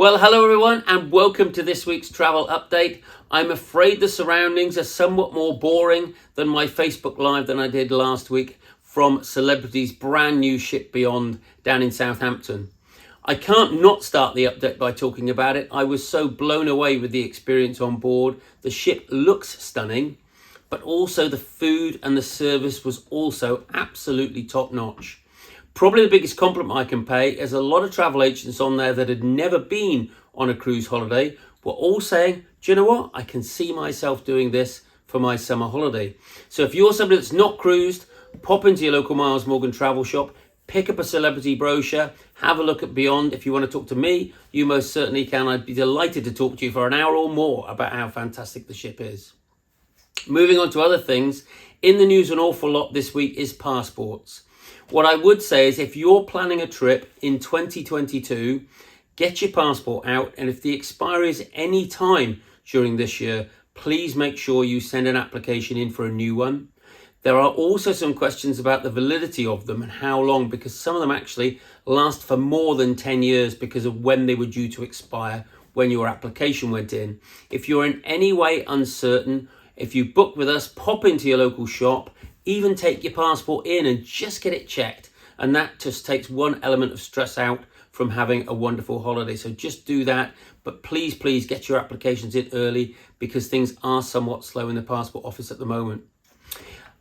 Well, hello everyone and welcome to this week's travel update. I'm afraid the surroundings are somewhat more boring than my Facebook Live than I did last week from Celebrity's brand new ship Beyond down in Southampton. I can't not start the update by talking about it. I was so blown away with the experience on board. The ship looks stunning, but also the food and the service was also absolutely top notch. Probably the biggest compliment I can pay is a lot of travel agents on there that had never been on a cruise holiday were all saying, do you know what? I can see myself doing this for my summer holiday. So if you're somebody that's not cruised, pop into your local Miles Morgan travel shop, pick up a Celebrity brochure, have a look at Beyond. If you want to talk to me, you most certainly can. I'd be delighted to talk to you for an hour or more about how fantastic the ship is. Moving on to other things, in the news an awful lot this week is passports. What I would say is if you're planning a trip in 2022, get your passport out, and if the expiry is any time during this year, please make sure you send an application in for a new one. There are also some questions about the validity of them and how long, because some of them actually last for more than 10 years because of when they were due to expire when your application went in. If you're in any way uncertain, if you book with us, pop into your local shop, even take your passport in and just get it checked. And that just takes one element of stress out from having a wonderful holiday. So just do that. But please get your applications in early because things are somewhat slow in the passport office at the moment.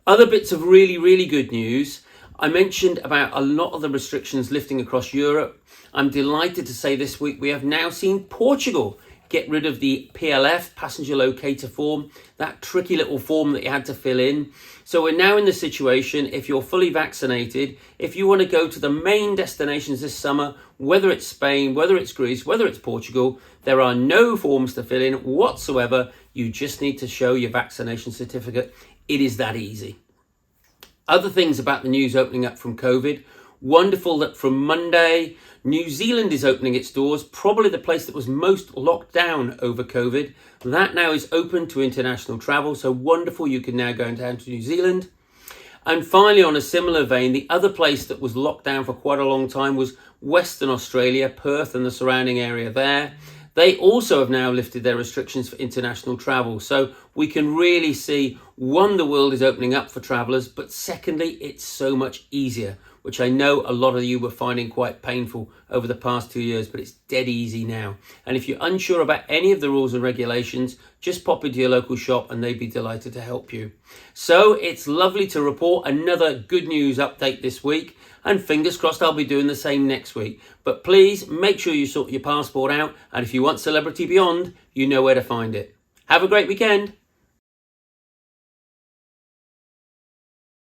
Other bits of really good news. I mentioned about a lot of the restrictions lifting across Europe. I'm delighted to say this week we have now seen Portugal get rid of the PLF, passenger locator form, that tricky little form that you had to fill in. So we're now in the situation, if you're fully vaccinated, if you want to go to the main destinations this summer, whether it's Spain, whether it's Greece, whether it's Portugal, there are no forms to fill in whatsoever. You just need to show your vaccination certificate. It is that easy. Other things about the news opening up from COVID. Wonderful that from Monday, New Zealand is opening its doors, probably the place that was most locked down over COVID. That now is open to international travel, so wonderful you can now go down to New Zealand. And finally, on a similar vein, the other place that was locked down for quite a long time was Western Australia, Perth and the surrounding area there. They also have now lifted their restrictions for international travel. So we can really see, one, the world is opening up for travellers, but secondly, it's so much easier, which I know a lot of you were finding quite painful over the past 2 years, but it's dead easy now. And if you're unsure about any of the rules and regulations, just pop into your local shop and they'd be delighted to help you. So it's lovely to report another good news update this week. And fingers crossed I'll be doing the same next week. But please make sure you sort your passport out. And if you want Celebrity Beyond, you know where to find it. Have a great weekend.